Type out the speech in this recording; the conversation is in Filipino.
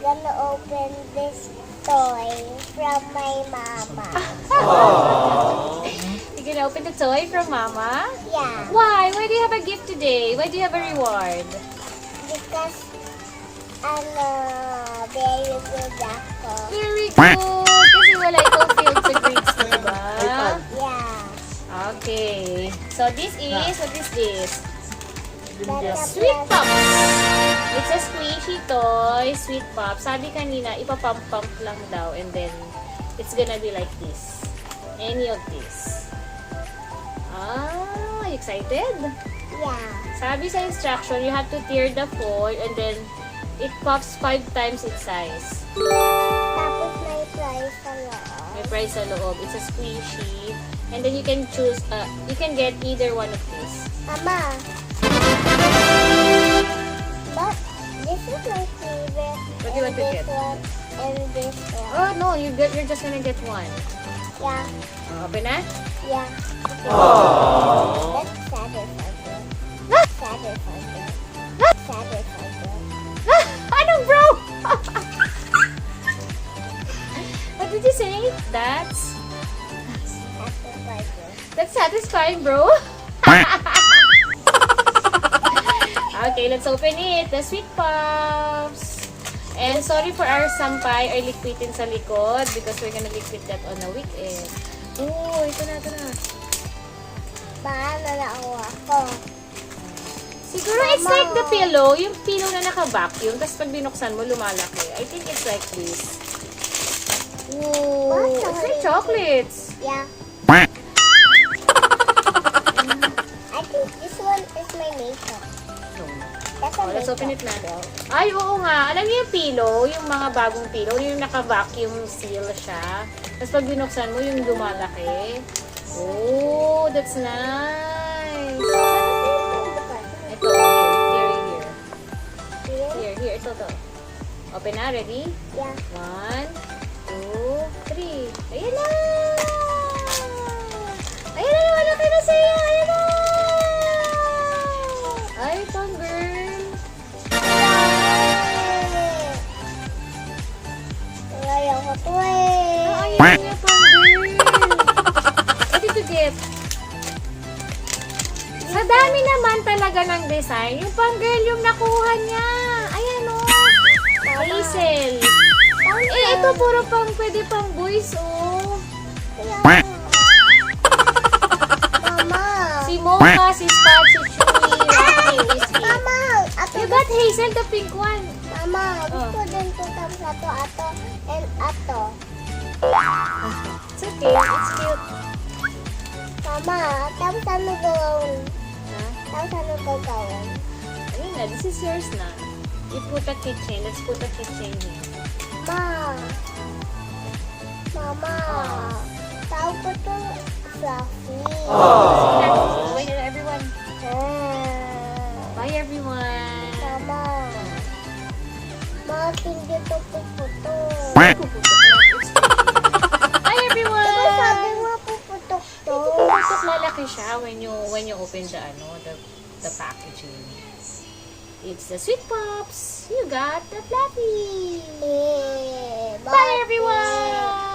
gonna open this toy from my mama. You're gonna open the toy from Mama? Yeah, Why? Why do you have a gift today? Why do you have a reward? because very good ako. Very good! Kasi wala itong field sa grades mo, diba? Yeah. Okay. So this is, what is this? That's Sweet Pops! It's a squishy toy, Sweet Pops. Sabi kanina, ipapump-pump lang daw and then it's gonna be like this. Any of this. Ah, you excited? Yeah. Sabi sa instruction, you have to tear the foil and then it pops 5 times its size. Tapos may prize sa loob. May price sa loob. It's a squishy. And then you can choose, you can get either one of these. Mama. But this is my favorite. What do you want to and get? this one and this one. Oh no, you're just gonna get one. Yeah. Open na? Yeah. That's satisfying. Satisfying. Satisfying. Anong bro? What did you say? That's satisfying, bro. Okay, let's open it. The Sweet Pops. And sorry for our sampay, our liquitin sa likod because we're gonna liquid that on the weekend. Oh, ito na. Paano na ako? Siguro it's like the pillow, yung pillow na naka-vacuum, tapos pag binuksan mo, lumalaki. I think it's like this. Ooh, it's like chocolates. Yeah. I think this one is my makeup. That's a Oh, let's open it makeup na. pillow. Ay, oo nga. Alam niyo yung pillow, yung mga bagong pillow, yung naka-vacuum seal siya. Tapos pag binuksan mo, yung lumalaki. Oh, that's nice. Ito, here. Here, ito to. Open na, ready? Yeah. 1, 2, 3. Ayan na! Ayan na, malaki na sa'yo! Ayan na! Ay, pang girl! Ayaw ko to eh. Ayan na, pang girl! What did you get? Sa dami naman talaga ng design, yung pang girl yung nakuha niya. Ayan o. Hazel. Eh, ito puro pang pwede pang boys oh. Mama. Si Mocha, si Spot, si Chewy, Rocky, Whiskey. Mama. Ato You got Hazel, the pink one. Mama, Oh. gusto din ko tapos ato, and ato. It's okay, it's cute. Mama, tapos ano gawin? Ha? Tapos ano gagawin? Ayun na, this is yours na. You put a keychain. Let's put a keychain here. Mama, tawag ko to Fluffy. Wait, everyone. Bye, everyone. Mama, bakit hindi to puputok? Puputok na. Bye, everyone. Diba sabi mo puputok to? Puputok lalaki siya when you open the packaging. It's the Sweet Pops. You got the Fluffy. Eh, Bye, everyone.